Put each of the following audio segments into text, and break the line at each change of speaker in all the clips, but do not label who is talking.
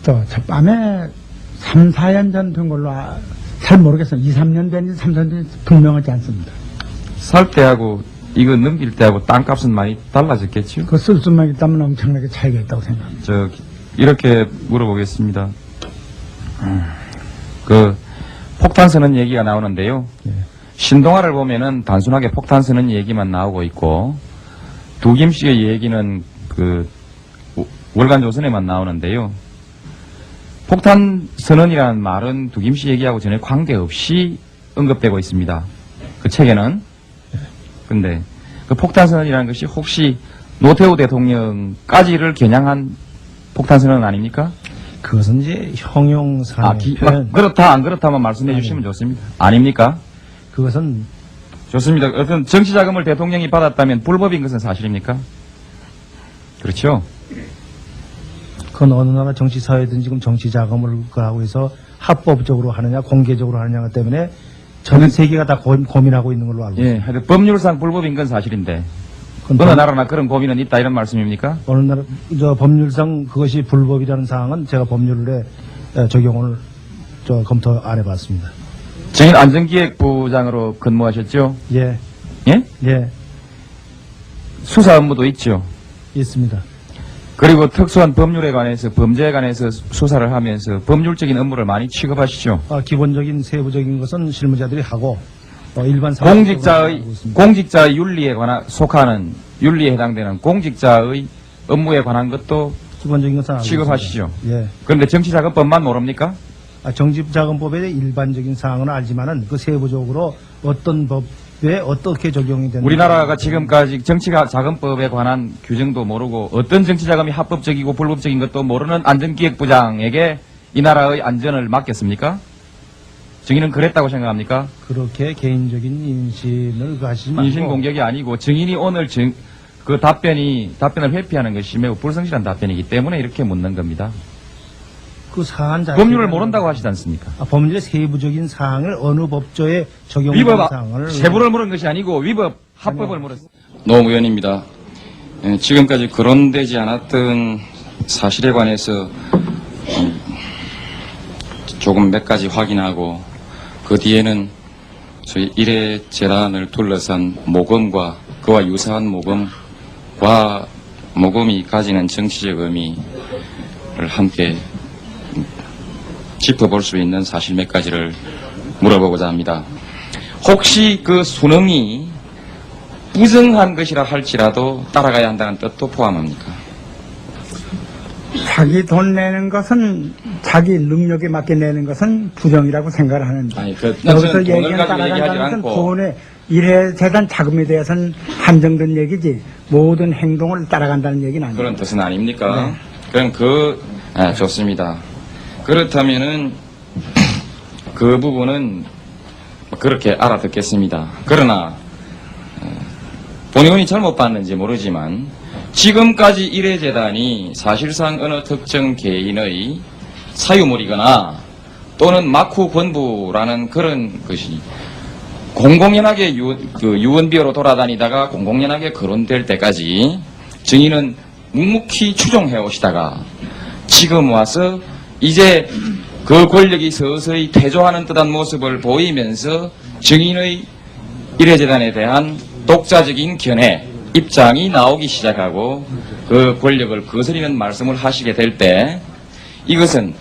저 밤에 3, 4년 전 된 걸로 잘 모르겠어요. 2, 3년 된지 3, 4년 된지 분명하지 않습니다.
살 때하고 이거 넘길 때하고 땅값은 많이 달라졌겠죠?
그 쓸 수만 있다면 엄청나게 차이가 있다고 생각합니다.
이렇게 물어보겠습니다. 그 폭탄 쓰는 얘기가 나오는데요.
예.
신동아를 보면은 단순하게 폭탄 쓰는 얘기만 나오고 있고 두김 씨의 얘기는 그 월간조선에만 나오는데요. 폭탄 선언이라는 말은 두김 씨 얘기하고 전혀 관계없이 언급되고 있습니다. 그 책에는. 근데 그 폭탄 선언이라는 것이 혹시 노태우 대통령까지를 겨냥한 폭탄 선언 아닙니까?
그것은 이제 형용사의 표현.
그렇다 안 그렇다만 말씀해 주시면 좋습니다. 아닙니까?
그것은
좋습니다. 어떤 정치자금을 대통령이 받았다면 불법인 것은 사실입니까? 그렇죠?
그건 어느 나라 정치사회든 지금 정치자금을 하고 해서 합법적으로 하느냐 공개적으로 하느냐 때문에 전 세계가 다 고민하고 있는 걸로 알고 있습니다.
예, 하여튼 법률상 불법인 건 사실인데
그건
어느 나라나 그런 고민은 있다 이런 말씀입니까?
어느 나라 법률상 그것이 불법이라는 사항은 제가 법률에 적용을 검토 안 해봤습니다.
정인 안전기획부장으로 근무하셨죠?
예,
예?
예,
수사 업무도 있죠.
있습니다.
그리고 특수한 법률에 관해서 범죄에 관해서 수사를 하면서 법률적인 업무를 많이 취급하시죠.
기본적인 세부적인 것은 실무자들이 하고 일반
공직자의 윤리에 속하는 윤리에 해당되는 공직자의 업무에 관한 것도
기본적인 것은 알고
취급하시죠.
있습니다. 예.
그런데 정치자금법만 모릅니까?
정치자금법의 일반적인 사항은 알지만은 그 세부적으로 어떤 법에 어떻게 적용이 되는
우리나라가 지금까지 정치자금법에 관한 규정도 모르고 어떤 정치자금이 합법적이고 불법적인 것도 모르는 안전기획부장에게 이 나라의 안전을 맡겼습니까? 증인은 그랬다고 생각합니까?
그렇게 개인적인 인신을 하시지 말고
인신공격이 아니고 증인이 오늘 그 답변을 회피하는 것이 매우 불성실한 답변이기 때문에 이렇게 묻는 겁니다.
그 사안
법률을 모른다고 하시지 않습니까?
법률의 세부적인 사항을 어느 법조에 적용되는
위법
사항을
세부를 물은 것이 아니고 위법 합법을 물었습니다. 노 의원입니다. 지금까지 거론되지 않았던 사실에 관해서 조금 몇 가지 확인하고 그 뒤에는 저희 일회 재단을 둘러싼 모금과 그와 유사한 모금이 가지는 정치적 의미를 함께 짚어볼 수 있는 사실 몇 가지를 물어보고자 합니다. 혹시 그 수능이 부정한 것이라 할지라도 따라가야 한다는 뜻도 포함합니까?
자기 돈 내는 것은 자기 능력에 맞게 내는 것은 부정이라고 생각을 하는데
아니,
여기서
돈을
얘기한
가지고 얘기하지
따라간다는 것은
않고
돈의 일회 재단 자금에 대해서는 한정된 얘기지 모든 행동을 따라간다는 얘기는 아니에요.
그런 뜻은 아닙니까?
네.
그럼 좋습니다. 그렇다면은 그 부분은 그렇게 알아듣겠습니다. 그러나 본 의원이 잘못 봤는지 모르지만 지금까지 일회재단이 사실상 어느 특정 개인의 사유물이거나 또는 막후 권부라는 그런 것이 공공연하게 유언비어로 돌아다니다가 공공연하게 거론될 때까지 증인은 묵묵히 추종해 오시다가 지금 와서 이제 그 권력이 서서히 퇴조하는 듯한 모습을 보이면서 증인의 일회재단에 대한 독자적인 견해, 입장이 나오기 시작하고 그 권력을 거스리는 말씀을 하시게 될 때 이것은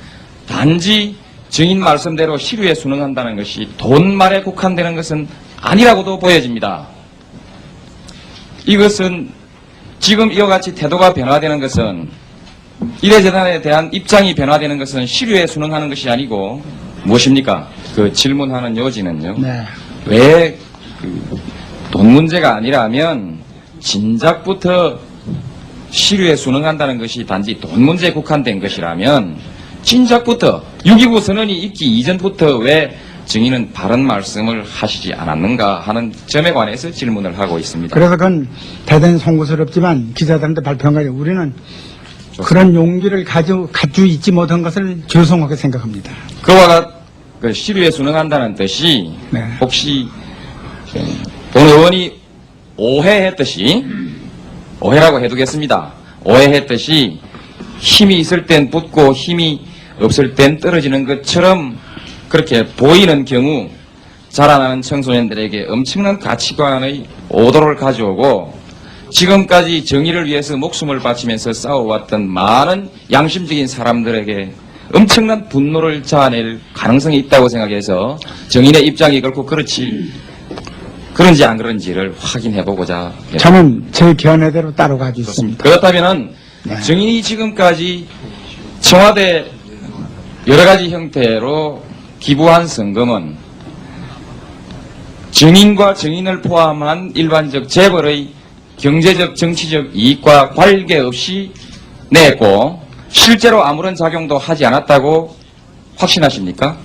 단지 증인 말씀대로 시류에 순응한다는 것이 돈말에 국한되는 것은 아니라고도 보여집니다. 이것은 지금 이와 같이 태도가 변화되는 것은 일회재단에 대한 입장이 변화되는 것은 시류에 순응하는 것이 아니고 무엇입니까? 그 질문하는 요지는요.
네.
왜 돈 문제가 아니라면 진작부터 시류에 순응한다는 것이 단지 돈 문제에 국한된 것이라면 진작부터 6.29 선언이 있기 이전부터 왜 증인은 바른 말씀을 하시지 않았는가 하는 점에 관해서 질문을 하고 있습니다.
그래서 그건 대단히 송구스럽지만 기자들한테 발표한 거예요. 우리는 그런 용기를 가지고 있지 못한 것을 죄송하게 생각합니다.
그와 그 시류에 순응한다는 뜻이
네.
혹시 본 의원이 오해했듯이 오해라고 해두겠습니다. 오해했듯이 힘이 있을 땐 붙고 힘이 없을 땐 떨어지는 것처럼 그렇게 보이는 경우 자라나는 청소년들에게 엄청난 가치관의 오도를 가져오고 지금까지 정의를 위해서 목숨을 바치면서 싸워왔던 많은 양심적인 사람들에게 엄청난 분노를 자아낼 가능성이 있다고 생각해서 정인의 입장이 결코 그런지 안 그런지를 확인해보고자
저는 제 견해대로 따라가고 있습니다.
그렇다면은
네.
정인이 지금까지 청와대 여러 가지 형태로 기부한 성금은 정인과 정인을 포함한 일반적 재벌의 경제적 정치적 이익과 관계없이 냈고 실제로 아무런 작용도 하지 않았다고 확신하십니까?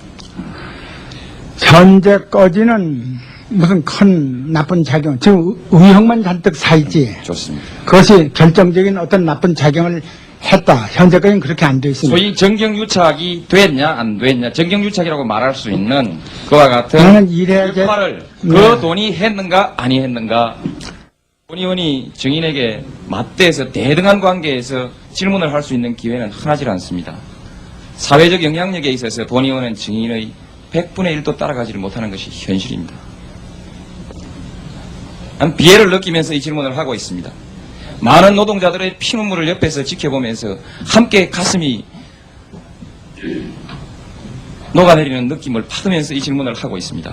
현재까지는 무슨 큰 나쁜 작용, 지금 의혹만 잔뜩 사있지.
좋습니다.
그것이 결정적인 어떤 나쁜 작용을 했다. 현재까지는 그렇게 안 돼 있습니다.
소위 정경유착이 됐냐 안 됐냐 정경유착이라고 말할 수 있는 그와 같은
나는 이래야지-
역할을
네.
그 돈이 했는가 아니 했는가 본 의원이 정인에게 맞대해서 대등한 관계에서 질문을 할 수 있는 기회는 흔하지 않습니다. 사회적 영향력에 있어서 본 의원은 정인의 100분의 1도 따라가지를 못하는 것이 현실입니다. 난 비애를 느끼면서 이 질문을 하고 있습니다. 많은 노동자들의 피눈물을 옆에서 지켜보면서 함께 가슴이 녹아내리는 느낌을 받으면서 이 질문을 하고 있습니다.